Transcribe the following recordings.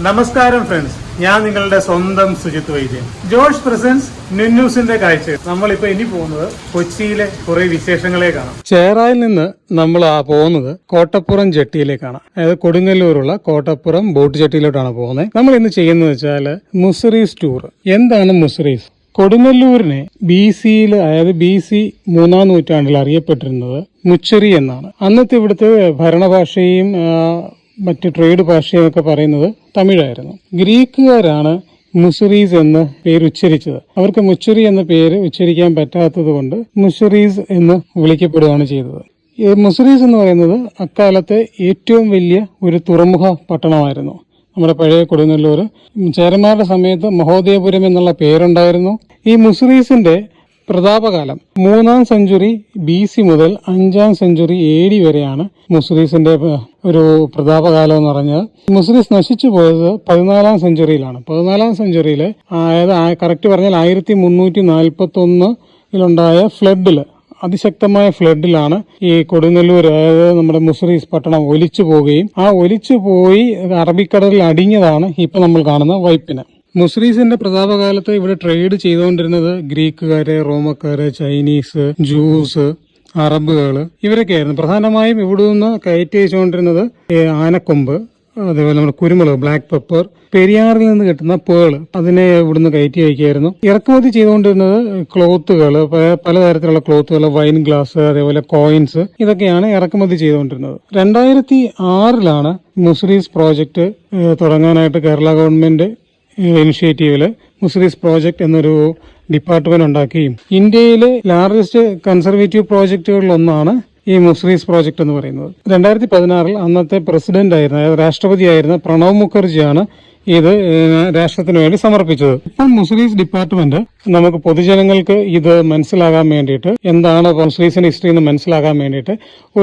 നമസ്കാരം ഫ്രണ്ട്സ്, ഞാൻ നിങ്ങളുടെ സ്വന്തം സുജിത് വൈദ്യൻ. ജോഷ് പ്രസൻസ് നുന്നൂസിന്റെ കാഴ്ച. നമ്മളിപ്പോ ഇനി പോകുന്നത് കൊച്ചിയിലെ കുറെ വിശേഷങ്ങളേക്കാണ്. ചേറായിൽ നിന്ന് നമ്മൾ പോകുന്നത് കോട്ടപ്പുറം ജെട്ടിയിലേക്കാണ്. അതായത് കൊടുങ്ങല്ലൂരുള്ള കോട്ടപ്പുറം ബോട്ട് ജെട്ടിയിലോട്ടാണ് പോകുന്നത്. നമ്മൾ ഇന്ന് ചെയ്യുന്നത് വെച്ചാൽ മുസിറീസ് ടൂർ. എന്താണ് മുസിറീസ്? കൊടുങ്ങല്ലൂരിനെ BC-യിൽ, അതായത് BC 3-ാം നൂറ്റാണ്ടിൽ അറിയപ്പെട്ടിരുന്നത് മുച്ചറി എന്നാണ്. അന്നത്തെ ഇവിടുത്തെ ഭരണഭാഷയും മറ്റ് ട്രേഡ് ഭാഷയൊക്കെ പറയുന്നത് തമിഴായിരുന്നു. ഗ്രീക്കുകാരാണ് മുസിറീസ് എന്ന പേര് ഉച്ചരിച്ചത്. അവർക്ക് മുച്ചറി എന്ന പേര് ഉച്ചരിക്കാൻ പറ്റാത്തത് കൊണ്ട് മുസിറീസ് എന്ന് വിളിക്കപ്പെടുകയാണ് ചെയ്തത്. മുസിറീസ് എന്ന് പറയുന്നത് അക്കാലത്തെ ഏറ്റവും വലിയ ഒരു തുറമുഖ പട്ടണമായിരുന്നു. നമ്മുടെ പഴയ കൊടുങ്ങല്ലൂർ. ചേരന്മാരുടെ സമയത്ത് മഹോദയപുരം എന്നുള്ള പേരുണ്ടായിരുന്നു. ഈ മുസിറീസിന്റെ പ്രതാപകാലം 3-ാം സെഞ്ചുറി BC മുതൽ 5-ാം സെഞ്ചുറി AD വരെയാണ് മുസിറീസിന്റെ ഒരു പ്രതാപകാലം എന്ന് പറഞ്ഞാൽ. മുസിറീസ് നശിച്ചു പോയത് 14-ാം സെഞ്ചുറിയിലാണ്. 14-ാം സെഞ്ചുറിയിൽ, അതായത് കറക്റ്റ് പറഞ്ഞാൽ 1341 ഫ്ലഡില്, അതിശക്തമായ ഫ്ലഡിലാണ് ഈ കൊടുങ്ങല്ലൂർ, അതായത് നമ്മുടെ മുസിറീസ് പട്ടണം ഒലിച്ചു പോവുകയും ആ ഒലിച്ചു പോയി അറബിക്കടലിൽ അടിഞ്ഞതാണ് ഇപ്പൊ നമ്മൾ കാണുന്ന വൈപ്പിന്. മുസിറീസിന്റെ പ്രതാപകാലത്ത് ഇവിടെ ട്രേഡ് ചെയ്തുകൊണ്ടിരുന്നത് ഗ്രീക്കുകാര്, റോമക്കാര്, ചൈനീസ്, ജൂസ്, അറബുകള്, ഇവരൊക്കെയായിരുന്നു. പ്രധാനമായും ഇവിടെ നിന്ന് കയറ്റി അയച്ചുകൊണ്ടിരുന്നത് ആനക്കൊമ്പ്, അതേപോലെ നമ്മുടെ കുരുമുളക്, ബ്ലാക്ക് പെപ്പർ, പെരിയാറിൽ നിന്ന് കിട്ടുന്ന പേള്, അതിനെ ഇവിടുന്ന് കയറ്റി അയക്കുകയായിരുന്നു. ഇറക്കുമതി ചെയ്തുകൊണ്ടിരുന്നത് ക്ലോത്തുകൾ, പലതരത്തിലുള്ള ക്ലോത്തുകൾ, വൈൻ ഗ്ലാസ്, അതേപോലെ കോയിൻസ്, ഇതൊക്കെയാണ് ഇറക്കുമതി ചെയ്തുകൊണ്ടിരുന്നത്. 2006 മുസിറീസ് പ്രോജക്റ്റ് തുടങ്ങാനായിട്ട് കേരള ഗവൺമെന്റ് ഇനിഷ്യേറ്റീവില് മുസിറീസ് പ്രോജക്റ്റ് എന്നൊരു ഡിപ്പാർട്ട്മെന്റ് ഉണ്ടാക്കി. ഇന്ത്യയിലെ ലാർജസ്റ്റ് കൺസർവേറ്റീവ് പ്രോജക്റ്റുകളിലൊന്നാണ് ഈ മുസിറീസ് പ്രോജക്റ്റ് എന്ന് പറയുന്നത്. 2016 അന്നത്തെ പ്രസിഡന്റ് ആയിരുന്ന, രാഷ്ട്രപതിയായിരുന്ന പ്രണവ് മുഖർജിയാണ് ഇത് രാഷ്ട്രത്തിന് വേണ്ടി സമർപ്പിച്ചത്. ഇപ്പോൾ മുസിറീസ് ഡിപ്പാർട്ട്മെന്റ് നമുക്ക് പൊതുജനങ്ങൾക്ക് ഇത് മനസ്സിലാകാൻ വേണ്ടിയിട്ട്, എന്താണ് മുസിറീസിന്റെ ഹിസ്റ്ററി എന്ന് മനസ്സിലാകാൻ വേണ്ടിയിട്ട്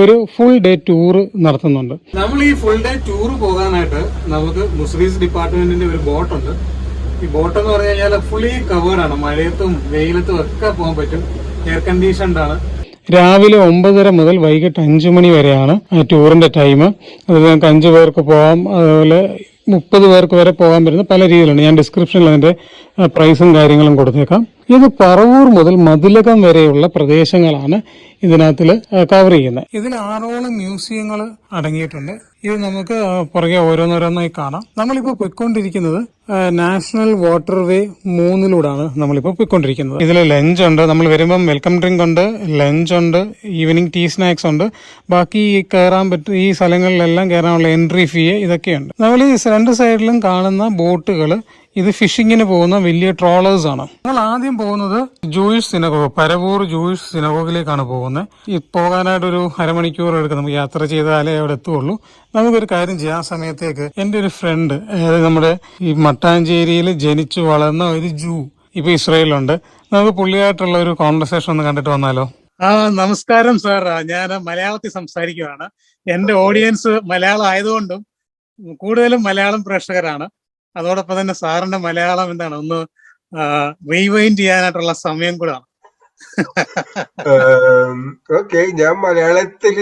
ഒരു ഫുൾ ഡേ ടൂർ നടത്തുന്നുണ്ട്. നമ്മൾ ഈ ഫുൾ ഡേ ടൂർ പോകാനായിട്ട് നമുക്ക് മുസിറീസ് ഡിപ്പാർട്ട്മെന്റിന്റെ ഒരു ബോട്ടുണ്ട്. ഈ ബോട്ട് എന്ന് പറഞ്ഞു കഴിഞ്ഞാൽ ഫുള്ളി കവേർഡ് ആണ്. മഴയത്തും വെയിലത്തും ഒക്കെ പോകാൻ പറ്റും. എയർ കണ്ടീഷൻഡ് ആണ്. രാവിലെ 9:30 മുതൽ വൈകിട്ട് 5 മണി വരെയാണ് ടൂറിന്റെ ടൈം. അത് ഞങ്ങൾക്ക് 5 പേർക്ക് പോകാം, അതുപോലെ 30 പേർക്ക് വരെ പോകാൻ പറ്റുന്ന പല രീതിയിലാണ്. ഞാൻ ഡിസ്ക്രിപ്ഷനിൽ അതിന്റെ പ്രൈസും കാര്യങ്ങളും കൊടുത്തേക്കാം. ഇത് പറവൂർ മുതൽ മതിലകം വരെയുള്ള പ്രദേശങ്ങളാണ് ഇതിനകത്തിൽ കവർ ചെയ്യുന്നത്. ഇതിൽ 6ഓളം മ്യൂസിയങ്ങൾ അടങ്ങിയിട്ടുണ്ട്. ഇത് നമുക്ക് പുറകെ ഓരോന്നോരോന്നായി കാണാം. നമ്മളിപ്പോൾ പൊയ്ക്കൊണ്ടിരിക്കുന്നത് നാഷണൽ വാട്ടർവേ 3-ലൂടെയാണ് നമ്മളിപ്പോൾ പൊയ്ക്കൊണ്ടിരിക്കുന്നത്. ഇതിൽ ലഞ്ച് ഉണ്ട്. നമ്മൾ വരുമ്പം വെൽക്കം ഡ്രിങ്ക് ഉണ്ട്, ലഞ്ച് ഉണ്ട്, ഈവനിങ് ടീ സ്നാക്സ് ഉണ്ട്. ബാക്കി കയറാൻ പറ്റും, ഈ സ്ഥലങ്ങളിലെല്ലാം കയറാനുള്ള എൻട്രി ഫീ ഇതൊക്കെയുണ്ട്. നമ്മൾ ഈ 2 സൈഡിലും കാണുന്ന ബോട്ടുകൾ ഇത് ഫിഷിങ്ങിന് പോകുന്ന വലിയ ട്രോളേഴ്സ് ആണ്. നമ്മൾ ആദ്യം പോകുന്നത് ജൂയിഷ് സിനഗോഗ്, പരവൂർ ജൂയിഷ് സിനഗോഗിലേക്കാണ് പോകുന്നത്. ഈ പോകാനായിട്ട് ഒരു അരമണിക്കൂർ എടുക്കും. നമുക്ക് യാത്ര ചെയ്താലേ അവിടെ എത്തുള്ളൂ. നമുക്കൊരു കാര്യം ചെയ്യാം. ആ സമയത്തേക്ക് എന്റെ ഒരു ഫ്രണ്ട്, അതായത് നമ്മുടെ ഈ മട്ടാഞ്ചേരിയിൽ ജനിച്ചു വളർന്ന ഒരു ജൂ ഇപ്പൊ ഇസ്രായേലുണ്ട്. നമുക്ക് പുള്ളിയായിട്ടുള്ള ഒരു കോൺവെർസേഷൻ ഒന്ന് കണ്ടിട്ട് വന്നാലോ? നമസ്കാരം സാർ, ഞാൻ മലയാളത്തിൽ സംസാരിക്കുകയാണ്. എന്റെ ഓഡിയൻസ് മലയാളം ആയതുകൊണ്ടും കൂടുതലും മലയാളം പ്രേക്ഷകരാണ്. അതോടൊപ്പം തന്നെ സാറിന്റെ മലയാളം എന്താണ് ഒന്ന് റീവൈൻഡ് ചെയ്യാനായിട്ടുള്ള സമയം കൂടാണ്. ഓക്കെ, ഞാൻ മലയാളത്തിൽ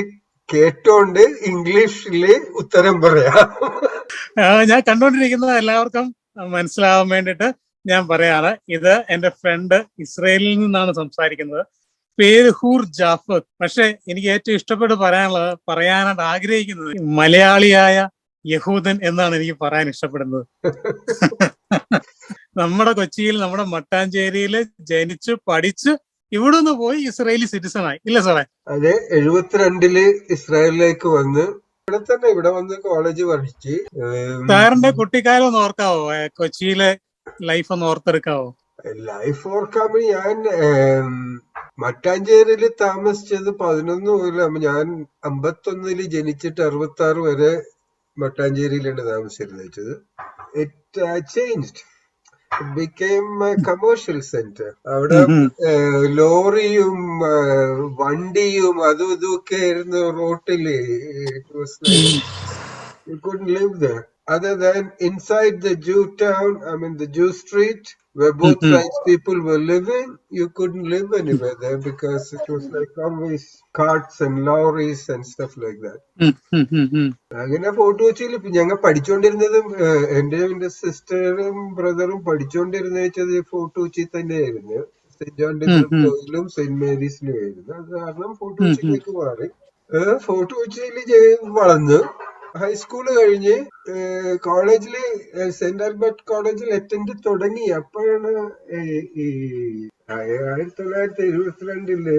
കേട്ടോണ്ട് ഇംഗ്ലീഷില് ഉത്തരം പറയാം. ഞാൻ കണ്ടുകൊണ്ടിരിക്കുന്നത് എല്ലാവർക്കും മനസ്സിലാവാൻ വേണ്ടിട്ട് ഞാൻ പറയാണ്. ഇത് എന്റെ ഫ്രണ്ട് ഇസ്രയേലിൽ നിന്നാണ് സംസാരിക്കുന്നത്. പേര് ഹൂർ ജാഫർ. പക്ഷെ എനിക്ക് ഏറ്റവും ഇഷ്ടപ്പെട്ട് പറയാനായിട്ട് ആഗ്രഹിക്കുന്നത് മലയാളിയായ യഹൂദൻ എന്നാണ് എനിക്ക് പറയാൻ ഇഷ്ടപ്പെടുന്നത്. നമ്മുടെ കൊച്ചിയിൽ, നമ്മുടെ മട്ടാഞ്ചേരിയിൽ ജനിച്ച് പഠിച്ച് ഇവിടുന്ന് പോയി ഇസ്രായേലി സിറ്റിസൺ ആയി, ഇല്ല സാറേ? അതെ, 72 ഇസ്രായേലിലേക്ക് വന്ന് ഇവിടെ വന്ന് കോളേജ് പഠിച്ച്. സാറിന്റെ കുട്ടിക്കാലം ഒന്ന് ഓർക്കാവോ? കൊച്ചിയിലെ ലൈഫ് ഒന്ന് ഓർത്തെടുക്കാവോ? ലൈഫ് ഓർക്കാമോ? ഞാൻ മട്ടാഞ്ചേരിയിൽ താമസിച്ചത് 11 കൊല്ലം. ഞാൻ 51 ജനിച്ചിട്ട് 66 വരെ മട്ടാഞ്ചേരിയിലാണ് താമസിച്ചിരുന്നത്. It changed. It became a commercial center. അവിടെ ലോറിയും വണ്ടിയും അതും ഇതൊക്കെ ആയിരുന്നു റോട്ടില്. You couldn't live there. other than inside the Jew town, I mean the Jew street, where both sides people were living, you couldn't live anywhere there because it was like always carts and lorries and stuff like that. അങ്ങനെ fort കൊച്ചിയിൽ ഞങ്ങൾ പഠിച്ചുകൊണ്ടിരുന്നതും എന്റെ സിസ്റ്ററും ബ്രദറും പഠിച്ചുകൊണ്ടിരുന്ന വെച്ചത് fort Kochi തന്നെയായിരുന്നു. Saint John's കോയിലും saint മേരീസിലും ആയിരുന്നു. അത് കാരണം ഫോർട്ട് കൊച്ചിയിലേക്ക് മാറി. ഫോർട്ട് കൊച്ചിയിൽ വളർന്നു. ഹൈസ്കൂള് കഴിഞ്ഞ് കോളേജില് സെന്റ് ആൽബർട്ട് കോളേജിൽ അറ്റൻഡ് തുടങ്ങി. അപ്പോഴാണ് ഈ 1972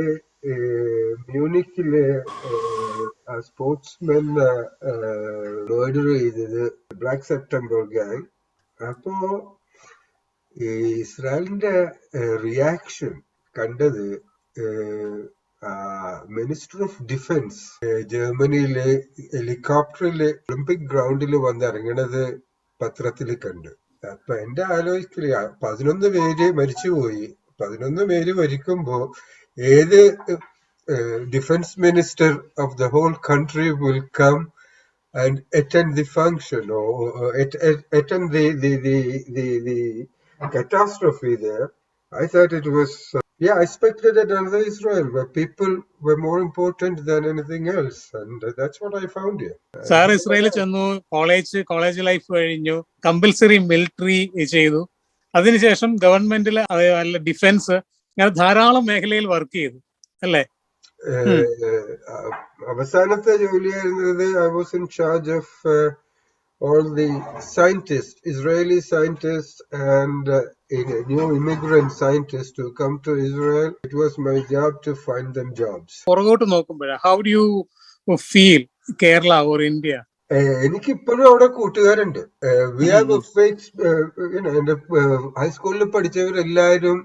മ്യൂണിക്കില് സ്പോർട്സ്മെൻ മർഡർ ചെയ്തത്, ബ്ലാക്ക് സെപ്റ്റംബർ ഗാങ്. അപ്പോ ഈ ഇസ്രായേലിന്റെ റിയാക്ഷൻ കണ്ടത് മിനിസ്റ്റർ ഓഫ് ഡിഫൻസ് ജർമ്മനിയില് ഹെലികോപ്റ്ററില് ഒളിമ്പിക് ഗ്രൗണ്ടിൽ വന്നിറങ്ങണത് പത്രത്തിൽ കണ്ടു. അപ്പൊ എന്റെ ആലോചിക്കല് 11 പേര് മരിച്ചുപോയി. 11 പേര് മരിക്കുമ്പോ ഏത് defense minister of the whole country will come and attend the function or attend the catastrophe there. I thought it was, I expected another Israel where people were more important than anything else, and that's what I found here. Sir ഇസ്രായേലിൽ ചെന്നു, college life കഴിഞ്ഞു, compulsory military ചെയ്തു, അതിനുശേഷം ഗവൺമെന്റിൽ defence, അങ്ങനെ ധാരാളം മേഖലയിൽ work ചെയ്തു അല്ലേ? അവസാനത്തെ ജോലിയായിരുന്നത് I was in charge of all the scientists, Israeli scientists and new immigrant scientists who come to Israel. It was my job to find them jobs. പുറകോട്ട് നോക്കുമ്പോഴാണ്, how do you feel Kerala or India? എനിക്ക് ഇപ്പോഴും അവിടെ കൂട്ടുകാരുണ്ട്. We have a fixed, എന്റെ ഹൈസ്കൂളിൽ പഠിച്ചവരെല്ലാരും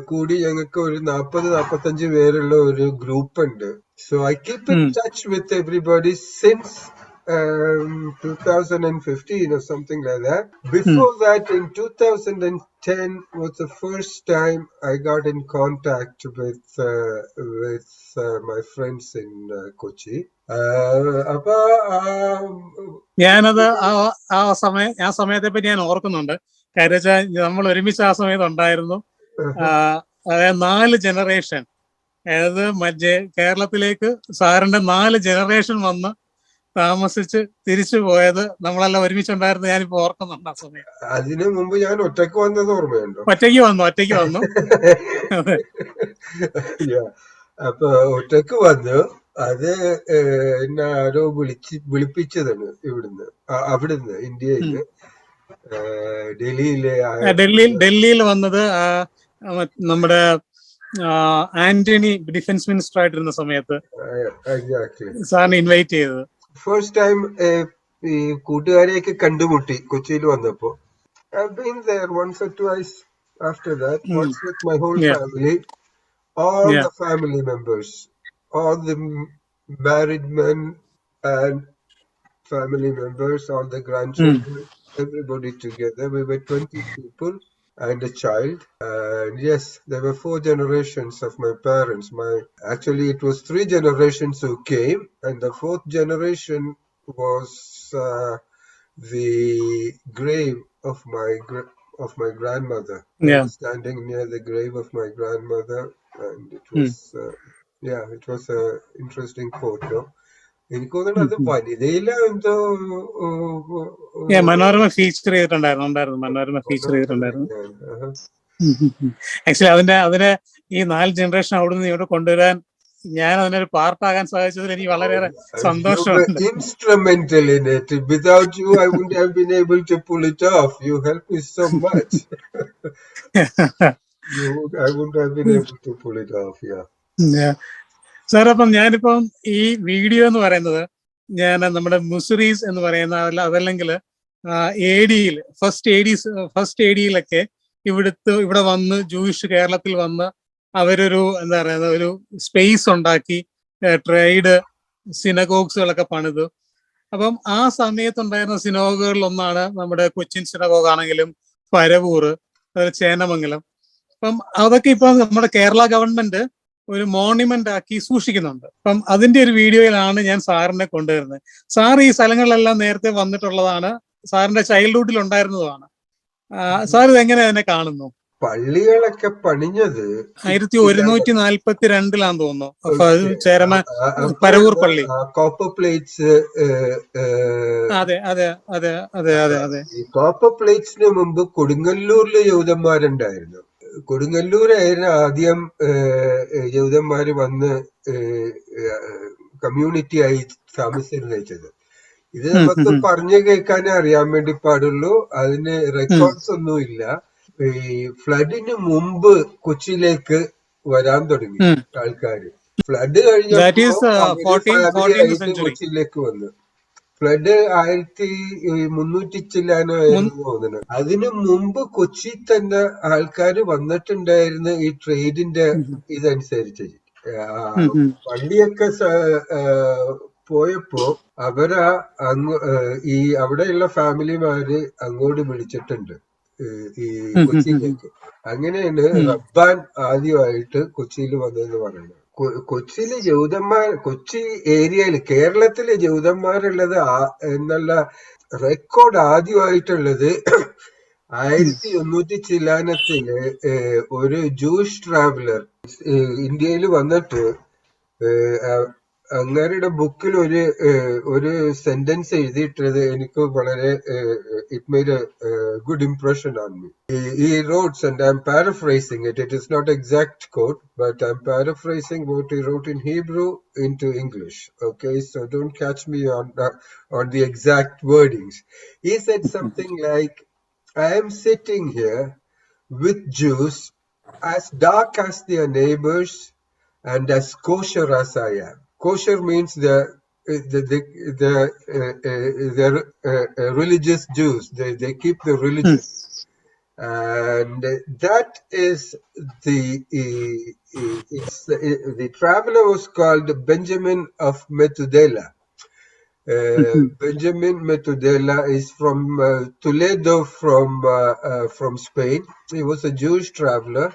കൂടി ഞങ്ങൾക്ക് ഒരു 40-45 പേരുള്ള ഒരു ഗ്രൂപ്പ് ഉണ്ട്. So I keep in touch with everybody since 2015 or something like that. Before that, in 2010 was the first time I got in contact with my friends in Kochi. അപ്പൊ ഞാനത് ആ സമയത്തെ പറ്റി ഞാൻ ഓർക്കുന്നുണ്ട്. കാര്യം വെച്ചാൽ നമ്മൾ ഒരുമിച്ച് ആ സമയത്ത് ഉണ്ടായിരുന്നു. അതായത് 4 ജനറേഷൻ, അതായത് കേരളത്തിലേക്ക് സാറിന്റെ 4 ജനറേഷൻ വന്ന് താമസിച്ച് തിരിച്ചു പോയത് നമ്മളെല്ലാം ഒരുമിച്ചുണ്ടായിരുന്നു. ഞാനിപ്പോ ഓർക്കുന്നുണ്ട് ആ സമയം. അതിനു മുമ്പ് ഞാൻ ഒറ്റയ്ക്ക് വന്നത് ഓർമ്മയുണ്ടോ? ഒറ്റയ്ക്ക് വന്നു. അപ്പൊ ഒറ്റയ്ക്ക് വന്നു. അത് എന്നെ ആരോ വിളിപ്പിച്ചതാണ് അവിടുന്ന് ഇന്ത്യയില്. ഡൽഹിയിൽ വന്നത് നമ്മുടെ ആന്റണി ഡിഫൻസ് മിനിസ്റ്റർ ആയിട്ടിരുന്ന സമയത്ത് സാറിനെ ഇൻവൈറ്റ് ചെയ്തത്. ഫസ്റ്റ് ടൈം ഈ കൂട്ടുകാരെയൊക്കെ കണ്ടുമുട്ടി കൊച്ചിയിൽ വന്നപ്പോ. I've been there once or twice after that, once with my whole family, all the family members, all the married men and family members, all the grandchildren, everybody together. We were 20 people and a child. And yes, there were 4 generations of my parents. Actually, it was 3 generations who came, and the 4th generation was the grave of my grandmother. I was standing near the grave of my grandmother, and it was it was a interesting photo. എനിക്ക് തോന്നുന്നു അത് വനിതയിലെ എന്തോ Manorama feature ചെയ്തിട്ടുണ്ടായിരുന്നു. Actually അതിനെ ഈ 4 generation അവിടുന്ന് ഇവിടെ കൊണ്ടുവരാൻ ഞാൻ അതിനൊരു പാർട്ടാകാൻ സാധിച്ചതിൽ എനിക്ക് വളരെയേറെ സന്തോഷമുണ്ട്. Instrumental in it. Without you, I wouldn't have been able to pull it off. You helped me so much. I wouldn't have been able to pull it off. Sir, അപ്പം ഞാനിപ്പം ഈ വീഡിയോ എന്ന് പറയുന്നത് ഞാൻ നമ്മുടെ മുസിറീസ് എന്ന് പറയുന്ന അതല്ലെങ്കിൽ ADയിൽ ഫസ്റ്റ് ADയിലൊക്കെ ഇവിടെ വന്ന് ജൂയിഷ് കേരളത്തിൽ വന്ന് അവരൊരു എന്താ പറയുക ഒരു സ്പേസ് ഉണ്ടാക്കി ട്രേഡ് സിനഗോഗ്സുകളൊക്കെ പണിതു. അപ്പം ആ സമയത്തുണ്ടായിരുന്ന സിനഗോഗുകളിൽ ഒന്നാണ് നമ്മുടെ കൊച്ചിൻ സിനഗോഗ് ആണെങ്കിലും പരവൂർ, ചേന്നമംഗലം. അപ്പം അതൊക്കെ ഇപ്പൊ നമ്മുടെ കേരള ഗവൺമെന്റ് ഒരു മോണ്യുമെന്റ് ആക്കി സൂക്ഷിക്കുന്നുണ്ട്. അപ്പം അതിന്റെ ഒരു വീഡിയോയിലാണ് ഞാൻ സാറിനെ കൊണ്ടുവരുന്നത്. സാർ ഈ സ്ഥലങ്ങളിലെല്ലാം നേരത്തെ വന്നിട്ടുള്ളതാണ്. സാറിന്റെ ചൈൽഡ്ഹുഡിൽ ഉണ്ടായിരുന്നതാണ്. സാർ ഇത് എങ്ങനെ അതിനെ കാണുന്നു? പള്ളികളൊക്കെ പണിഞ്ഞത് 1142 തോന്നുന്നു. അപ്പൊ അത് പരവൂർ പള്ളി. Copper plates. അതെ അതെ അതെ അതെ അതെ അതെ. ഈ കോപ്പർ പ്ലേറ്റ്സിന് മുമ്പ് കൊടുങ്ങല്ലൂരില് യൂതന്മാരുണ്ടായിരുന്നു. കൊടുങ്ങല്ലൂരായിരുന്നു ആദ്യം യൂതന്മാര് വന്ന് കമ്മ്യൂണിറ്റി ആയി താമസിച്ചിരുന്നത്. ഇത് നമുക്ക് പറഞ്ഞു കേൾക്കാനേ അറിയാൻ വേണ്ടി പാടുള്ളൂ. അതിന് റെക്കോർഡ്സ് ഒന്നും ഇല്ല. ഈ ഫ്ലഡിന് മുമ്പ് കൊച്ചിയിലേക്ക് വരാൻ തുടങ്ങി ആൾക്കാര്. ഫ്ലഡ് കഴിഞ്ഞപ്പോ ഫാമിലി ആയിട്ട് കൊച്ചിയിലേക്ക് വന്നു. ഫ്ലഡ് 1300 ചില്ലാനായിരുന്നു തോന്നുന്നത്. അതിനു മുമ്പ് കൊച്ചി തന്നെ ആൾക്കാര് വന്നിട്ടുണ്ടായിരുന്നു ഈ ട്രേഡിന്റെ ഇതനുസരിച്ച്. പള്ളിയൊക്കെ പോയപ്പോ അവരാ ഈ അവിടെയുള്ള ഫാമിലിമാര് അങ്ങോട്ട് വിളിച്ചിട്ടുണ്ട് ഈ കൊച്ചിയിലേക്ക്. അങ്ങനെയാണ് റബ്ബാൻ ആദ്യമായിട്ട് കൊച്ചിയിൽ വന്നതെന്ന് പറയുന്നത്. കൊച്ചിയിലെ കൊച്ചി ഏരിയയിൽ കേരളത്തിലെ ജൂതന്മാരുള്ളത് എന്നുള്ള റെക്കോർഡ് ആദ്യമായിട്ടുള്ളത് 1100 ചില്ലാനത്തില് ഒരു ജൂയിഷ് ട്രാവലർ ഇന്ത്യയിൽ വന്നിട്ട് അങ്ങേരുടെ ബുക്കിൽ ഒരു സെന്റൻസ് എഴുതിയിട്ടത് എനിക്ക് വളരെ it made A good impression on me. He wrote, and I'm paraphrasing it. It is not exact quote, but I'm paraphrasing what he wrote in Hebrew into English. Okay, so don't catch me on the exact wordings. He said something like, "I am sitting here with Jews as dark as their neighbors and as kosher as I am." Kosher means the religious Jews. They keep the religion. And that is the traveler was called Benjamin of Metudela. Benjamin Metudela is from Toledo, from Spain. He was a Jewish traveler,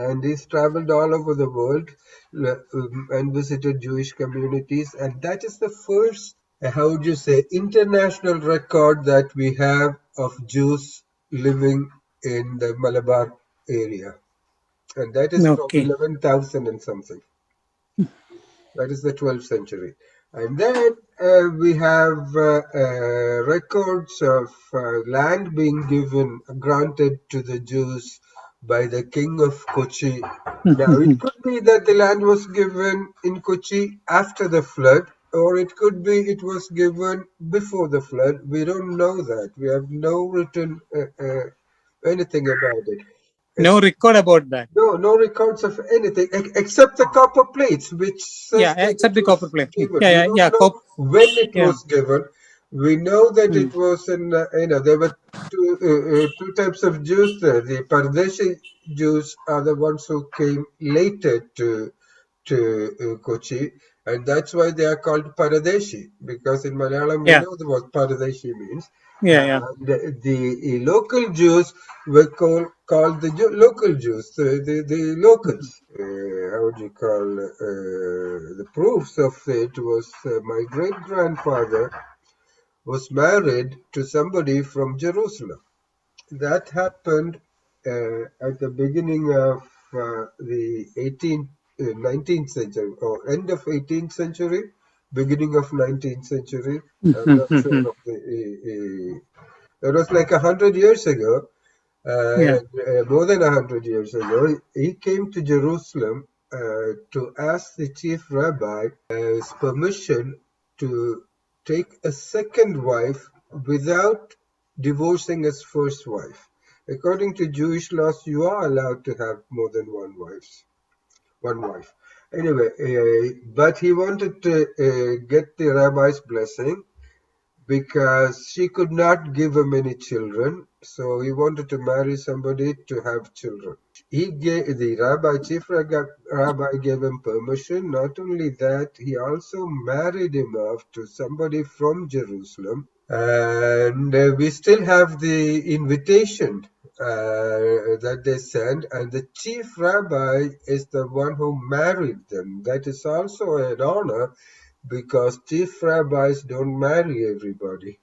and he's traveled all over the world and visited Jewish communities. And that is the first, how would you say, international record that we have of Jews living in the Malabar area. And that is from 11,000 and something. That is the 12th century. And then we have records of land being granted to the Jews by the king of Kochi. Now, it could be that the land was given in Kochi after the flood, or it could be it was given before the flood. We don't know that. We have no written anything about it. No record about that. No records of anything except the copper plates, which says except the copper plate. We don't know when it was given. We know that it was in, there were two types of Jews there. The Pardeshi Jews are the ones who came later to Kochi, and that's why they are called Paradeshi, because in Malayalam we know what Paradeshi means. The local Jews were called the local Jews, the locals. How would you call the proofs of it was my great-grandfather was married to somebody from Jerusalem. That happened at the beginning of the 19th century, or end of 18th century, beginning of 19th century. I'm not sure of it was like 100 years ago, more than 100 years ago. He came to Jerusalem to ask the chief rabbi his permission to take a second wife without divorcing his first wife. According to Jewish laws, you are allowed to have more than one wife. Anyway, but he wanted to get the rabbi's blessing because she could not give him any children, so he wanted to marry somebody to have children. The chief rabbi gave him permission. Not only that, he also married him off to somebody from Jerusalem. And we still have the invitation that they sent, and the chief rabbi is the one who married them. That is also an honor, because chief rabbis don't marry everybody.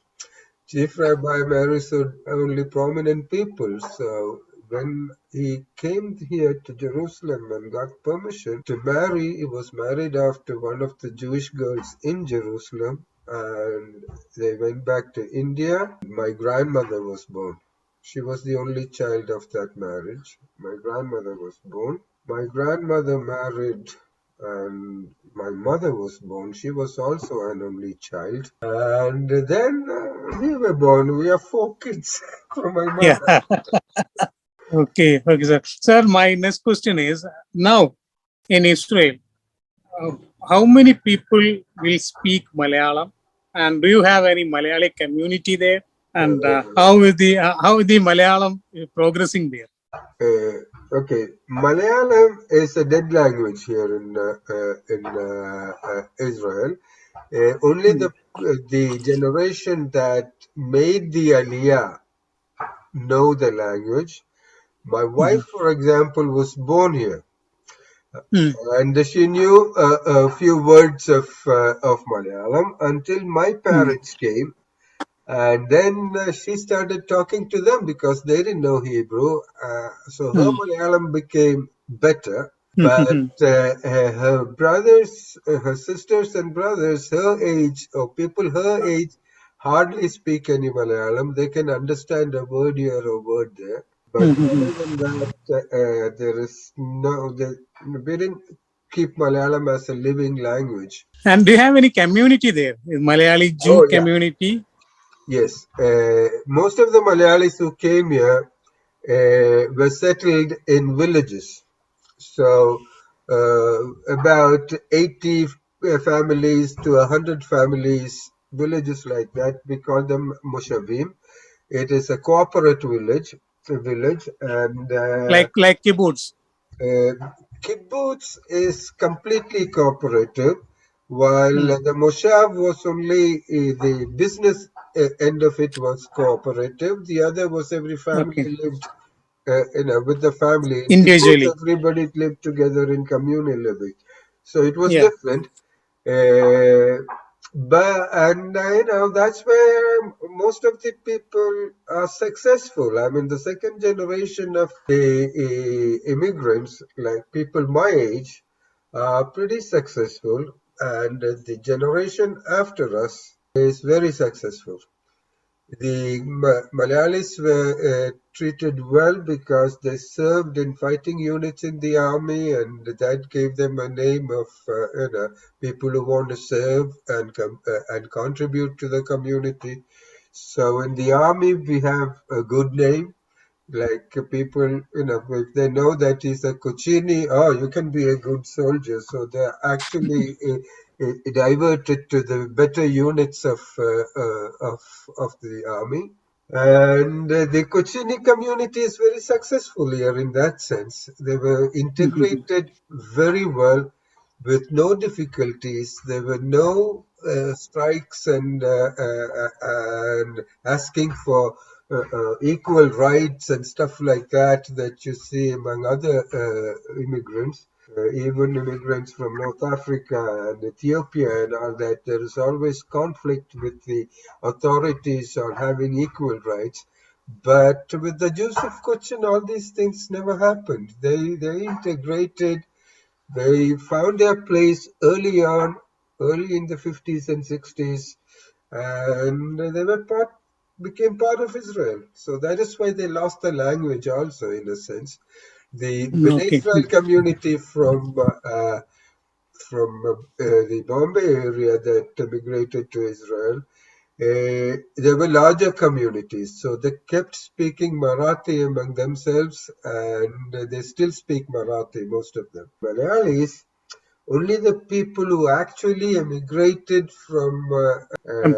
Chief Rabbi marries only prominent people. So when he came here to Jerusalem and got permission to marry, he was married after one of the Jewish girls in Jerusalem, and they went back to India. My grandmother was born. She was the only child of that marriage. My grandmother was born. My grandmother married and my mother was born. She was also an only child. And then we were born. We are 4 kids from my Yeah. mother. Okay, sir. Sir, my next question is, now in Israel, uh, how many people will speak Malayalam? And do you have any Malayali community there? And how is the Malayalam progressing there? Okay, Malayalam is a dead language here in Israel. Only the generation that made the Aliyah know the language. My wife, for example, was born here, and she knew a few words of Malayalam until my parents came, and then she started talking to them because they didn't know Hebrew. So her Malayalam became better, but her brothers, her sisters and brothers, her age, or people her age, hardly speak any Malayalam. They can understand a word here or a word there. But other than that, there is we didn't keep Malayalam as a living language. And do you have any community there? Malayali Jew Oh, yeah. community? Yes. Most of the Malayalis who came here were settled in villages. So about 80 families to 100 families, villages like that. We call them Moshavim. It is a cooperative village, and Like kibbutz? kibbutz is completely cooperative, while the moshav was only the business end of it was cooperative. The other was every family Okay. lived, with the family. In kibbutz, Individually. everybody lived together in communal living, so it was Yeah. different. That's where most of the people are successful. I mean, the second generation of the immigrants, like people my age, are pretty successful, and the generation after us is very successful. The Malayalis were treated well because they served in fighting units in the army, and that gave them a name of people who want to serve and contribute to the community. So in the army, we have a good name. Like people, if they know that he's a Cochini, oh, you can be a good soldier. So they're actually diverted to the better units of the army. And the Cochini community is very successful here in that sense. They were integrated very well with no difficulties. There were no strikes and asking for equal rights and stuff like that you see among other immigrants. Even immigrants from North Africa and Ethiopia and all that, there is always conflict with the authorities on having equal rights. But with the Jews of Cochin, all these things never happened. They integrated, they found their place early in the 50s and 60s, and became part of Israel. So that is why they lost the language also, in a sense. The Bnei Okay. Israel community from the Bombay area that migrated to Israel, there were larger communities, so they kept speaking Marathi among themselves, and they still speak Marathi, most of them. Malayalis, only the people who actually emigrated From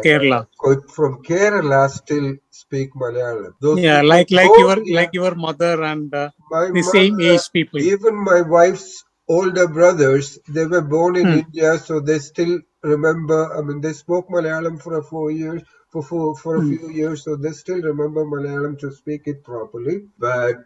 Kerala. from Kerala still speak Malayalam. Those who Yeah, were born here, like your mother and my the same mother, age people. even my wife's older brothers, they were born in India, so they still remember. I mean, they spoke Malayalam for 4 years, for a few years, so they still remember Malayalam to speak it properly. But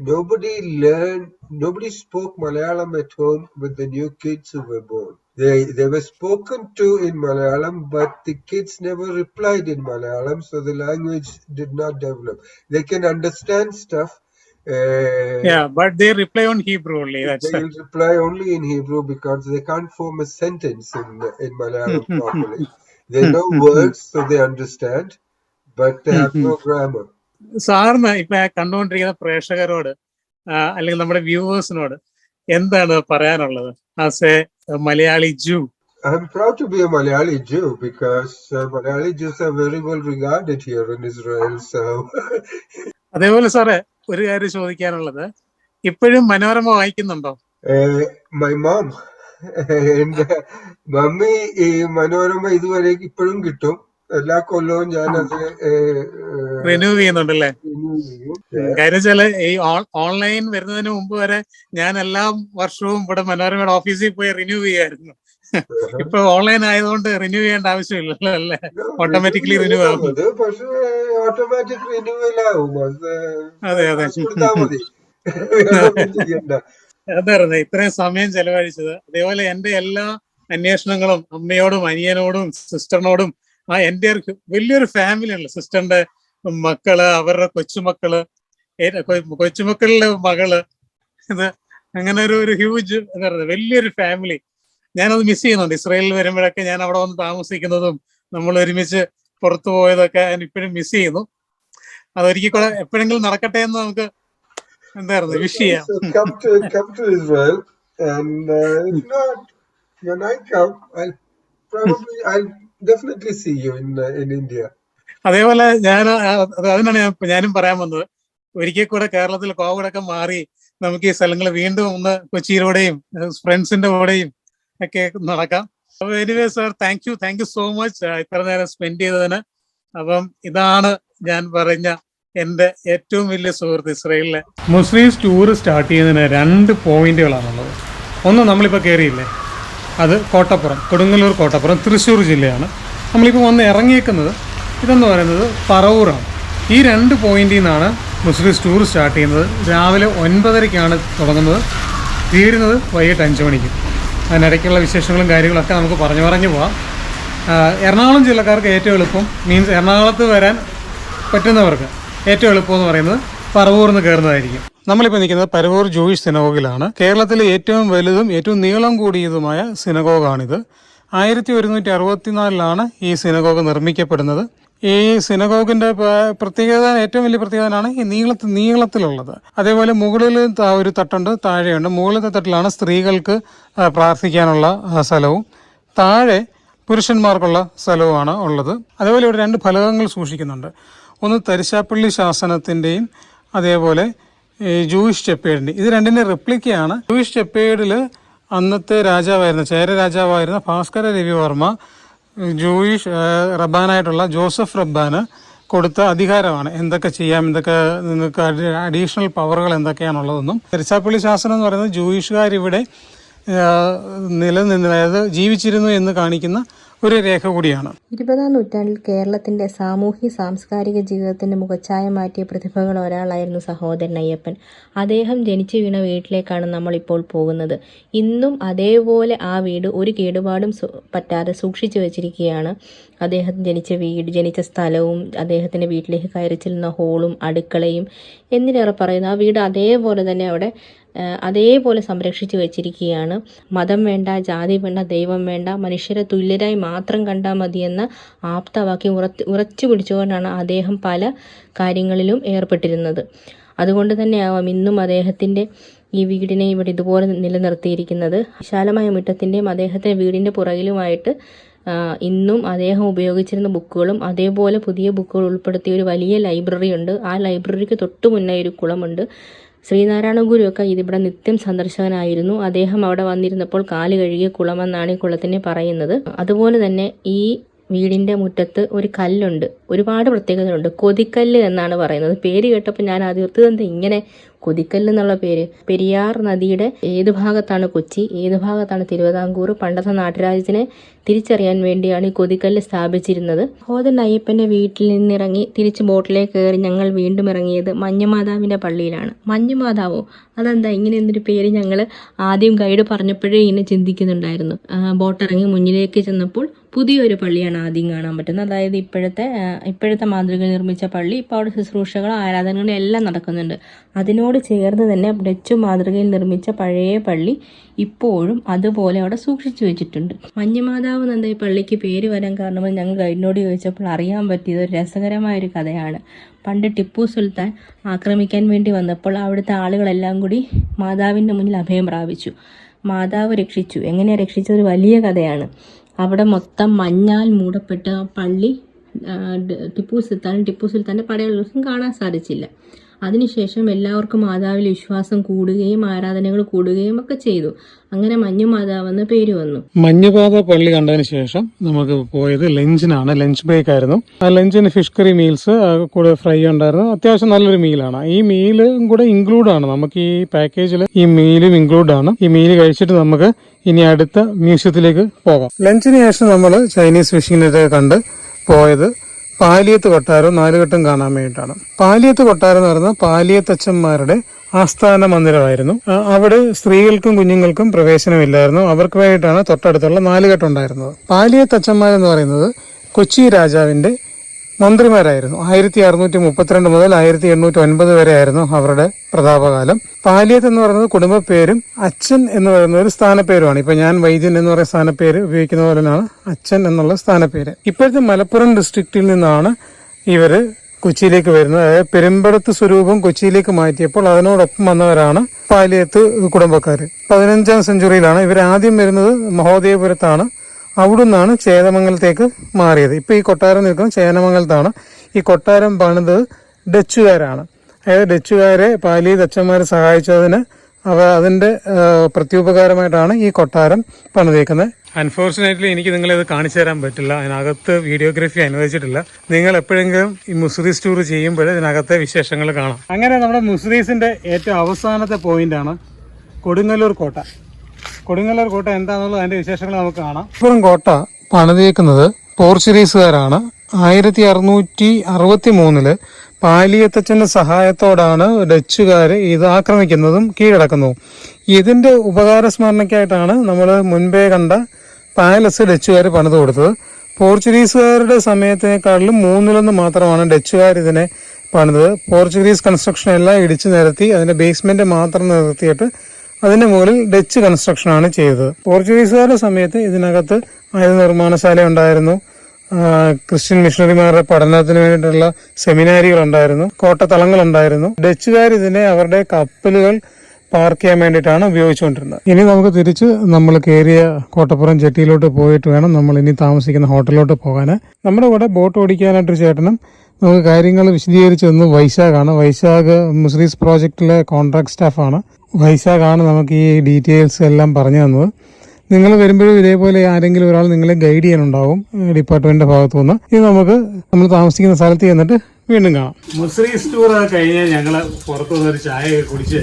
nobody spoke Malayalam at home with the new kids who were born. They were spoken to in Malayalam, but the kids never replied in Malayalam, so the language did not develop. They can understand stuff. But they reply on Hebrew only. They will reply only in Hebrew because they can't form a sentence in Malayalam properly. They know words, so they understand, but they have no grammar. സാറിന് ഇപ്പൊ കണ്ടുകൊണ്ടിരിക്കുന്ന പ്രേക്ഷകരോട് അല്ലെങ്കിൽ നമ്മുടെ വ്യൂവേഴ്സിനോട് എന്താണ് പറയാനുള്ളത് as A Malayali ജൂ? I'm proud to be a Malayali Jew because Malayali Jews are very well regarded here in Israel. So, അതേപോലെ സാറേ ഒരു കാര്യം ചോദിക്കാനുള്ളത്, ഇപ്പോഴും മനോരമ വായിക്കുന്നുണ്ടോ? My mom and മമ്മി ഈ മനോരമ ഇതുവരെ ഇപ്പോഴും കിട്ടും. എല്ലാ കൊല്ലവും ഞാൻ അത് റിന്യൂ ചെയ്യുന്നുണ്ടല്ലേ? കാര്യം വെച്ചാല് ഈ ഓൺലൈൻ വരുന്നതിന് മുമ്പ് വരെ ഞാൻ എല്ലാ വർഷവും ഇവിടെ മനോരമയുടെ ഓഫീസിൽ പോയി റിന്യൂ ചെയ്യായിരുന്നു. ഇപ്പൊ ഓൺലൈൻ ആയതുകൊണ്ട് റിന്യൂ ചെയ്യേണ്ട ആവശ്യമില്ലല്ലോ അല്ലേ? ഓട്ടോമാറ്റിക്കലി റിന്യൂ ആവും. പക്ഷേ ഓട്ടോമാറ്റിക് റിന്യൂവൽ ആവും. അതെ അതെ. അതായിരുന്നു ഇത്രയും സമയം ചെലവഴിച്ചത്. അതേപോലെ എന്റെ എല്ലാ അന്വേഷണങ്ങളും അമ്മയോടും അനിയനോടും സിസ്റ്ററിനോടും എന്റെ വലിയൊരു ഫാമിലി ഉണ്ട്. സിസ്റ്ററിന്റെ മക്കള്, അവരുടെ കൊച്ചുമക്കളുടെ മകള്, ഇത് അങ്ങനെ ഒരു ഹ്യൂജ് എന്താ പറയുക വലിയൊരു ഫാമിലി. ഞാനത് മിസ് ചെയ്യുന്നുണ്ട്. ഇസ്രായേലിൽ വരുമ്പോഴൊക്കെ ഞാൻ അവിടെ വന്ന് താമസിക്കുന്നതും നമ്മൾ ഒരുമിച്ച് പുറത്തു പോയതൊക്കെ ഞാൻ ഇപ്പോഴും മിസ് ചെയ്യുന്നു. അതൊരിക്കൽ കൂടെ എപ്പോഴെങ്കിലും നടക്കട്ടെ എന്ന് നമുക്ക് എന്തായിരുന്നു വിഷ് ചെയ്യാം. Come to Israel, and if not, when I come, I'll definitely see you in India. അതേപോലെ അതിനാണ് ഞാനും പറയാൻ വന്നത്. ഒരിക്കൽ കൂടെ കേരളത്തിൽ കോവിഡൊക്കെ മാറി നമുക്ക് ഈ സ്ഥലങ്ങൾ വീണ്ടും ഒന്ന് കൊച്ചിയിലൂടെയും ഫ്രണ്ട്സിന്റെ കൂടെയും ഒക്കെ നടക്കാം. അപ്പൊ anyway sir, thank you so much ഇത്ര നേരം സ്പെൻഡ് ചെയ്തതിന്. അപ്പം ഇതാണ് ഞാൻ പറഞ്ഞ എന്റെ ഏറ്റവും വലിയ സുഹൃത്ത് ഇസ്രായേലിലെ. മുസ്ലിംസ് ടൂർ സ്റ്റാർട്ട് ചെയ്യുന്നതിന് 2 പോയിന്റുകളാണുള്ളത്. ഒന്ന്, നമ്മളിപ്പോൾ കയറിയില്ലേ, അത് കോട്ടപ്പുറം, കൊടുങ്ങല്ലൂർ കോട്ടപ്പുറം, തൃശ്ശൂർ ജില്ലയാണ്. നമ്മളിപ്പോൾ വന്ന് ഇറങ്ങിയേക്കുന്നത് ഇതെന്ന് പറയുന്നത് പറവൂറാണ്. ഈ 2 പോയിന്റിൽ നിന്നാണ് മുസ്ലിംസ് ടൂർ സ്റ്റാർട്ട് ചെയ്യുന്നത്. രാവിലെ 9:30 തുടങ്ങുന്നത്, തീരുന്നത് വൈകിട്ട് 5 മണിക്ക്. അതിനിടയ്ക്കുള്ള വിശേഷങ്ങളും കാര്യങ്ങളൊക്കെ നമുക്ക് പറഞ്ഞു പോവാം. എറണാകുളം ജില്ലക്കാർക്ക് ഏറ്റവും എളുപ്പം, മീൻസ് എറണാകുളത്ത് വരാൻ പറ്റുന്നവർക്ക് ഏറ്റവും എളുപ്പം എന്ന് പറയുന്നത് പറവൂർ നിന്ന് കയറുന്നതായിരിക്കും. നമ്മളിപ്പോൾ നിൽക്കുന്നത് പരവൂർ ജൂയിഷ് സിനഗോഗിലാണ്. കേരളത്തിലെ ഏറ്റവും വലുതും ഏറ്റവും നീളം കൂടിയതുമായ സിനഗോഗാണിത്. 1164 ഈ സിനഗോഗ് നിർമ്മിക്കപ്പെടുന്നത്. ഈ സിനഗോഗിന്റെ പ്രത്യേകത, ഏറ്റവും വലിയ പ്രത്യേകതയാണ് ഈ നീളത്തിലുള്ളത്. അതേപോലെ മുകളിൽ ഒരു തട്ടുണ്ട്, താഴെയുണ്ട്. മുകളിലത്തെ തട്ടിലാണ് സ്ത്രീകൾക്ക് പ്രാർത്ഥിക്കാനുള്ള സ്ഥലവും താഴെ പുരുഷന്മാർക്കുള്ള സ്ഥലവുമാണ് ഉള്ളത്. അതേപോലെ ഇവിടെ 2 ഫലകങ്ങൾ സൂക്ഷിക്കുന്നുണ്ട്. ഒന്ന് തരിശാപ്പള്ളി ശാസനത്തിൻ്റെയും അതേപോലെ ജൂയിഷ് ചെപ്പേഡിൻ്റെയും. ഇത് 2ന്റെ റിപ്ലിക്കയാണ്. ജൂയിഷ് ചെപ്പേഡിൽ അന്നത്തെ രാജാവായിരുന്ന, ചേര രാജാവായിരുന്ന ഭാസ്കര രവിവർമ്മ ജൂയിഷ് റബ്ബാനായിട്ടുള്ള ജോസഫ് റബ്ബാന് കൊടുത്ത അധികാരമാണ്. എന്തൊക്കെ ചെയ്യാം, എന്തൊക്കെ നിങ്ങൾക്ക് അഡീഷണൽ പവറുകൾ എന്തൊക്കെയാണുള്ളതെന്നും. തരിശാപ്പള്ളി ശാസനം എന്ന് പറയുന്നത് ജൂയിഷുകാരിവിടെ അതായത് ജീവിച്ചിരുന്നു എന്ന് കാണിക്കുന്ന ഒരു രേഖ കൂടിയാണ്. 20-ാം നൂറ്റാണ്ടിൽ കേരളത്തിന്റെ സാമൂഹ്യ സാംസ്കാരിക ജീവിതത്തിന്റെ മുഖച്ഛായ മാറ്റിയ പ്രതിഭകൾ ഒരാളായിരുന്നു സഹോദരൻ അയ്യപ്പൻ. അദ്ദേഹം ജനിച്ചു വീണ വീട്ടിലേക്കാണ് നമ്മളിപ്പോൾ പോകുന്നത്. ഇന്നും അതേപോലെ ആ വീട് ഒരു കേടുപാടും പറ്റാതെ സൂക്ഷിച്ചു വെച്ചിരിക്കുകയാണ്. അദ്ദേഹം ജനിച്ച സ്ഥലവും അദ്ദേഹത്തിന്റെ വീട്ടിലേക്ക് കയറി ചെല്ലുന്ന ഹോളും അടുക്കളയും എന്തിനേറെ പറയുന്നു, ആ വീട് അതേപോലെ തന്നെ അവിടെ അതേപോലെ സംരക്ഷിച്ചു വെച്ചിരിക്കുകയാണ്. മതം വേണ്ട, ജാതി വേണ്ട, ദൈവം വേണ്ട, മനുഷ്യരെ തുല്യരായി മാത്രം കണ്ടാൽ മതിയെന്ന ആപ്തവാക്യം ഉറച്ചു പിടിച്ചുകൊണ്ടാണ് അദ്ദേഹം പല കാര്യങ്ങളിലും ഏർപ്പെട്ടിരുന്നത്. അതുകൊണ്ട് തന്നെയാവാം ഇന്നും അദ്ദേഹത്തിൻ്റെ ഈ വീടിനെ ഇവിടെ ഇതുപോലെ നിലനിർത്തിയിരിക്കുന്നത്. വിശാലമായ മുറ്റത്തിൻ്റെയും അദ്ദേഹത്തിൻ്റെ വീടിൻ്റെ പുറകിലുമായിട്ട് ഇന്നും അദ്ദേഹം ഉപയോഗിച്ചിരുന്ന ബുക്കുകളും അതേപോലെ പുതിയ ബുക്കുകൾ ഉൾപ്പെടുത്തിയ ഒരു വലിയ ലൈബ്രറി ഉണ്ട്. ആ ലൈബ്രറിക്ക് തൊട്ടു മുന്നേ ഒരു കുളമുണ്ട്. ശ്രീനാരായണ ഗുരുവൊക്കെ ഇതിവിടെ നിത്യം സന്ദർശകനായിരുന്നു. അദ്ദേഹം അവിടെ വന്നിരുന്നപ്പോൾ കാല് കഴുകിയ കുളമെന്നാണ് ഈ കുളത്തിനെ പറയുന്നത്. അതുപോലെ തന്നെ ഈ വീടിൻ്റെ മുറ്റത്ത് ഒരു കല്ലുണ്ട്. ഒരുപാട് പ്രത്യേകതകളുണ്ട്. കൊതിക്കല്ല് എന്നാണ് പറയുന്നത്. പേര് കേട്ടപ്പോൾ ഞാൻ ആദ്യം ഓർത്തത് എന്താ ഇങ്ങനെ കൊതിക്കല്ല് എന്നുള്ള പേര്. പെരിയാർ നദിയുടെ ഏത് ഭാഗത്താണ് കൊച്ചി, ഏത് ഭാഗത്താണ് തിരുവിതാംകൂർ, പണ്ടത്തെ നാട്ടുരാജ്യത്തിനെ തിരിച്ചറിയാൻ വേണ്ടിയാണ് ഈ കൊതിക്കല്ല് സ്ഥാപിച്ചിരുന്നത്. സഹോദരൻ അയ്യപ്പൻ്റെ വീട്ടിൽ നിന്നിറങ്ങി തിരിച്ച് ബോട്ടിലേക്ക് കയറി ഞങ്ങൾ വീണ്ടും ഇറങ്ങിയത് മഞ്ഞുമാതാവിൻ്റെ പള്ളിയിലാണ്. മഞ്ഞുമാതാവോ, അതെന്താ ഇങ്ങനെ എന്തൊരു പേര്? ഞങ്ങൾ ആദ്യം ഗൈഡ് പറഞ്ഞപ്പോഴേ ഇങ്ങനെ ചിന്തിക്കുന്നുണ്ടായിരുന്നു. ബോട്ടിറങ്ങി മുന്നിലേക്ക് ചെന്നപ്പോൾ പുതിയൊരു പള്ളിയാണ് ആദ്യം കാണാൻ പറ്റുന്നത്. അതായത് ഇപ്പോഴത്തെ മാതൃകയിൽ നിർമ്മിച്ച പള്ളി. ഇപ്പോൾ അവിടെ ശുശ്രൂഷകളും ആരാധനകളും എല്ലാം നടക്കുന്നുണ്ട്. അതിനോട് ചേർന്ന് തന്നെ ഡച്ച് മാതൃകയിൽ നിർമ്മിച്ച പഴയ പള്ളി ഇപ്പോഴും അതുപോലെ അവിടെ സൂക്ഷിച്ചു വെച്ചിട്ടുണ്ട്. മഞ്ഞുമാതാവ് എന്താ ഈ പള്ളിക്ക് പേര് വരാൻ കാരണമെന്ന് ഞങ്ങൾ ഗൈഡിനോട് ചോദിച്ചപ്പോൾ അറിയാൻ പറ്റിയത് ഒരു രസകരമായൊരു കഥയാണ്. പണ്ട് ടിപ്പു സുൽത്താൻ ആക്രമിക്കാൻ വേണ്ടി വന്നപ്പോൾ അവിടുത്തെ ആളുകളെല്ലാം കൂടി മാതാവിൻ്റെ മുന്നിൽ അഭയം പ്രാപിച്ചു. മാതാവ് രക്ഷിച്ചു. എങ്ങനെയാണ് രക്ഷിച്ചത്? വലിയ കഥയാണ്. അവിടെ മൊത്തം മഞ്ഞാൽ മൂടപ്പെട്ട പള്ളി ടിപ്പു സുൽത്താൻ്റെ പടയാളികൾക്കും കാണാൻ സാധിച്ചില്ല. അതിനുശേഷം എല്ലാവർക്കും മാതാവിൽ വിശ്വാസം കൂടുകയും ആരാധനകൾ കൂടുകയും ഒക്കെ ചെയ്തു. അങ്ങനെ മഞ്ഞുമാതാവ് എന്ന പേര് വന്നു. മഞ്ഞുപാത പള്ളി കണ്ടതിന് ശേഷം നമുക്ക് പോയത് ലഞ്ചിനാണ്. ലഞ്ച് ബ്രേക്ക് ആയിരുന്നു. ആ ലഞ്ചിന് ഫിഷ് കറി മീൽസ് കൂടെ ഫ്രൈ ഉണ്ടായിരുന്നു. അത്യാവശ്യം നല്ലൊരു മീലാണ്. ഈ മീലും കൂടെ ഇൻക്ലൂഡ് ആണ്. നമുക്ക് ഈ പാക്കേജിൽ ഈ മീലും ഇൻക്ലൂഡ് ആണ്. ഈ മീൽ കഴിച്ചിട്ട് നമുക്ക് ഇനി അടുത്ത മ്യൂസിയത്തിലേക്ക് പോകാം. ലഞ്ചിന് ശേഷം നമ്മൾ ചൈനീസ് ഫിഷിങ്ങിനൊക്കെ കണ്ട് പോയത് പാലിയത്ത് കൊട്ടാരം 4 ഘട്ടം കാണാൻ വേണ്ടിയിട്ടാണ്. പാലിയത്ത് കൊട്ടാരം എന്ന് പറയുന്നത് പാലിയത്തച്ഛന്മാരുടെ ആസ്ഥാന മന്ദിരമായിരുന്നു. അവിടെ സ്ത്രീകൾക്കും കുഞ്ഞുങ്ങൾക്കും പ്രവേശനമില്ലായിരുന്നു. അവർക്ക് വേണ്ടിയിട്ടാണ് തൊട്ടടുത്തുള്ള 4 ഘട്ടം ഉണ്ടായിരുന്നത്. പാലിയത്തച്ഛന്മാരെന്ന് പറയുന്നത് കൊച്ചി രാജാവിന്റെ മന്ത്രിമാരായിരുന്നു. 1632 മുതൽ 1809 വരെ ആയിരുന്നു അവരുടെ പ്രതാപകാലം. പാലിയത്ത് എന്ന് പറയുന്നത് കുടുംബ പേരും അച്ഛൻ എന്ന് പറയുന്ന ഒരു സ്ഥാനപ്പേരുമാണ്. ഇപ്പൊ ഞാൻ വൈദ്യൻ എന്ന് പറയുന്ന സ്ഥാനപ്പേര് ഉപയോഗിക്കുന്ന പോലെയാണ് അച്ഛൻ എന്നുള്ള സ്ഥാനപ്പേര്. ഇപ്പോഴത്തെ മലപ്പുറം ഡിസ്ട്രിക്റ്റിൽ നിന്നാണ് ഇവര് കൊച്ചിയിലേക്ക് വരുന്നത്. അതായത് പെരുമ്പടത്ത് സ്വരൂപം കൊച്ചിയിലേക്ക് മാറ്റിയപ്പോൾ അതിനോടൊപ്പം വന്നവരാണ് പാലിയത്ത് കുടുംബക്കാര്. 15ാം സെഞ്ചുറിയിലാണ് ഇവർ ആദ്യം വരുന്നത്. മഹോദയപുരത്താണ്. അവിടുന്നാണ് ചേന്ദമംഗലത്തേക്ക് മാറിയത്. ഇപ്പൊ ഈ കൊട്ടാരം നിൽക്കുന്നത് ചേന്ദമംഗലത്താണ്. ഈ കൊട്ടാരം പണിത് ഡച്ചുകാരാണ്. അതായത് ഡച്ചുകാരെ പാലിയത്തച്ഛന്മാരെ സഹായിച്ചതിന് അതിന്റെ പ്രത്യുപകാരമായിട്ടാണ് ഈ കൊട്ടാരം പണിതേക്കുന്നത്. അൺഫോർച്ചുനേറ്റ്ലി എനിക്ക് നിങ്ങളെ ഇത് കാണിച്ചു തരാൻ പറ്റില്ല. അതിനകത്ത് വീഡിയോഗ്രാഫി അനുവദിച്ചിട്ടില്ല. നിങ്ങൾ എപ്പോഴെങ്കിലും ഈ മുസിറീസ് ടൂർ ചെയ്യുമ്പോൾ ഇതിനകത്തെ വിശേഷങ്ങൾ കാണാം. അങ്ങനെ നമ്മുടെ മുസിറീസിന്റെ ഏറ്റവും അവസാനത്തെ പോയിന്റാണ് കൊടുങ്ങല്ലൂർ കോട്ട. കൊടുങ്ങല്ലൂർ കോട്ട എന്താണെന്നുള്ളത് അതിന്റെ വിശേഷങ്ങൾ നമുക്ക് കാണാം. ഇപ്പോഴും കോട്ട പണിതേക്കുന്നത് പോർച്ചുഗീസുകാരാണ്. 1663 പാലിയത്തച്ഛന്റെ സഹായത്തോടാണ് ഡച്ചുകാര് ഇത് ആക്രമിക്കുന്നതും കീഴടക്കുന്നതും. ഇതിന്റെ ഉപകാര സ്മരണയ്ക്കായിട്ടാണ് നമ്മൾ മുൻപേ കണ്ട പാലസ് ഡച്ചുകാർ പണിത് കൊടുത്തത്. പോർച്ചുഗീസുകാരുടെ സമയത്തിനേക്കാളിലും 1/3 മാത്രമാണ് ഡച്ചുകാർ ഇതിനെ പണിതത്. പോർച്ചുഗീസ് കൺസ്ട്രക്ഷൻ എല്ലാം ഇടിച്ചു നിരത്തി അതിന്റെ ബേസ്മെന്റ് മാത്രം നിർത്തിയിട്ട് അതിന്റെ മുകളിൽ ഡച്ച് കൺസ്ട്രക്ഷനാണ് ചെയ്തത്. പോർച്ചുഗീസുകാരുടെ സമയത്ത് ഇതിനകത്ത് ആയുധ നിർമ്മാണശാല ഉണ്ടായിരുന്നു. ക്രിസ്ത്യൻ മിഷണറിമാരുടെ പഠനത്തിന് വേണ്ടിയിട്ടുള്ള സെമിനാരികൾ ഉണ്ടായിരുന്നു. കോട്ടത്തളങ്ങൾ ഉണ്ടായിരുന്നു. ഡച്ചുകാർ ഇതിനെ അവരുടെ കപ്പലുകൾ പാർക്ക് ചെയ്യാൻ വേണ്ടിയിട്ടാണ് ഉപയോഗിച്ചുകൊണ്ടിരുന്നത്. ഇനി നമുക്ക് തിരിച്ച് നമ്മൾ കയറിയ കോട്ടപ്പുറം ജെട്ടിയിലോട്ട് പോയിട്ട് വേണം നമ്മൾ ഇനി താമസിക്കുന്ന ഹോട്ടലിലോട്ട് പോകാൻ. നമ്മുടെ കൂടെ ബോട്ട് ഓടിക്കാനായിട്ടൊരു ചേട്ടനും നമുക്ക് കാര്യങ്ങൾ വിശദീകരിച്ച് തന്നു വൈശാഖാണ്. വൈശാഖ് മുസിറീസ് പ്രോജക്റ്റിലെ കോൺട്രാക്ട് സ്റ്റാഫാണ്. വൈശാഖാണ് നമുക്ക് ഈ ഡീറ്റെയിൽസ് എല്ലാം പറഞ്ഞു തന്നത്. നിങ്ങൾ വരുമ്പോഴും ഇതേപോലെ ആരെങ്കിലും ഒരാൾ നിങ്ങളെ ഗൈഡ് ചെയ്യാനുണ്ടാവും ഡിപ്പാർട്ട്മെന്റിന്റെ ഭാഗത്തു നിന്ന്. ഇത് നമുക്ക് നമ്മൾ താമസിക്കുന്ന സ്ഥലത്ത് ചെന്നിട്ട് വീണ്ടും കാണാം. മുസിറീസ് ടൂർ കഴിഞ്ഞാൽ ഞങ്ങൾ പുറത്തുനിന്ന് ഒരു ചായ കുടിച്ച്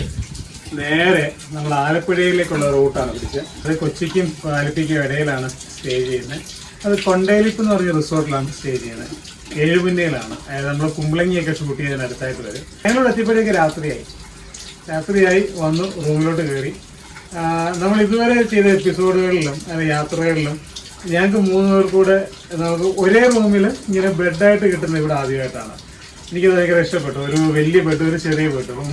നേരെ നമ്മൾ ആലപ്പുഴയിലേക്കുള്ള റൂട്ടാണ് പിടിച്ചത്. അത് കൊച്ചിക്കും ആലപ്പിക്കും ഇടയിലാണ് സ്റ്റേ ചെയ്യുന്നത്. അത് കൊണ്ടേലിപ്പ് എന്ന് പറഞ്ഞ റിസോർട്ടിലാണ് സ്റ്റേ ചെയ്യുന്നത്. ഏഴുപുന്നയിലാണ്. അതായത് നമ്മൾ കുമ്പളങ്ങിയൊക്കെ ഷൂട്ട് ചെയ്തതിന് അടുത്തായിട്ട് വരും. ഞങ്ങളോട് എത്തിയപ്പോഴേക്ക് രാത്രിയായി വന്നു റൂമിലോട്ട് കയറി. നമ്മൾ ഇതുവരെ ചെയ്ത എപ്പിസോഡുകളിലും യാത്രകളിലും ഞങ്ങൾക്ക് 3 പേർക്കൂടെ നമുക്ക് ഒരേ റൂമിൽ ഇങ്ങനെ ബെഡായിട്ട് കിട്ടുന്നത് ഇവിടെ ആദ്യമായിട്ടാണ്. എനിക്കത് ഭയങ്കര ഇഷ്ടപ്പെട്ടു. ഒരു വലിയ ബെഡ്, ഒരു ചെറിയ ബെഡ്. അപ്പം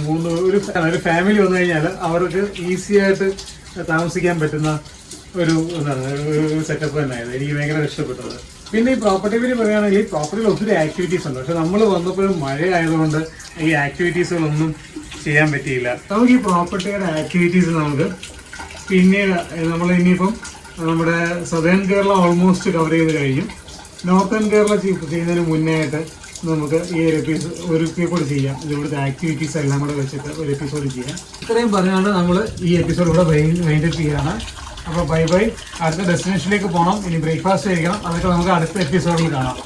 ഒരു ഫാമിലി വന്നു കഴിഞ്ഞാൽ അവർക്ക് ഈസി ആയിട്ട് താമസിക്കാൻ പറ്റുന്ന ഒരു സെറ്റപ്പ് തന്നെയായിരുന്നു. എനിക്ക് ഭയങ്കര ഇഷ്ടപ്പെട്ടത്. പിന്നെ ഈ പ്രോപ്പർട്ടിയെ പറ്റി പറയുകയാണെങ്കിൽ ഈ പ്രോപ്പർട്ടിയിൽ ഒത്തിരി ആക്ടിവിറ്റീസ് ഉണ്ട്. പക്ഷെ നമ്മൾ വന്നപ്പോഴും മഴ ആയതുകൊണ്ട് ഈ ആക്ടിവിറ്റീസുകളൊന്നും ചെയ്യാൻ പറ്റിയില്ല. നമുക്ക് ഈ പ്രോപ്പർട്ടിയുടെ ആക്ടിവിറ്റീസ് നമുക്ക് പിന്നീട് നമ്മൾ ഇനിയിപ്പം നമ്മുടെ സദേൺ കേരള ഓൾമോസ്റ്റ് കവർ ചെയ്ത് കഴിഞ്ഞു. നോർത്തേൺ കേരള ചെയ്യുന്നതിന് മുന്നേ ആയിട്ട് നമുക്ക് ഈ ഒരു എപ്പിസോഡ് ചെയ്യാം. ഇവിടുത്തെ ആക്ടിവിറ്റീസ് എല്ലാം കൂടെ വെച്ചിട്ട് ഒരു എപ്പിസോഡ് ചെയ്യാം. ഇത്രയും പറഞ്ഞാണ് നമ്മൾ ഈ എപ്പിസോഡ് ഇവിടെ വൈൻഡപ്പ് ചെയ്യാണ്. അപ്പോൾ ബൈ ബൈ. അടുത്ത ഡെസ്റ്റിനേഷനിലേക്ക് പോകണം. ഇനി ബ്രേക്ക്ഫാസ്റ്റ് കഴിക്കണം. അതൊക്കെ നമുക്ക് അടുത്ത എപ്പിസോഡിൽ കാണാം.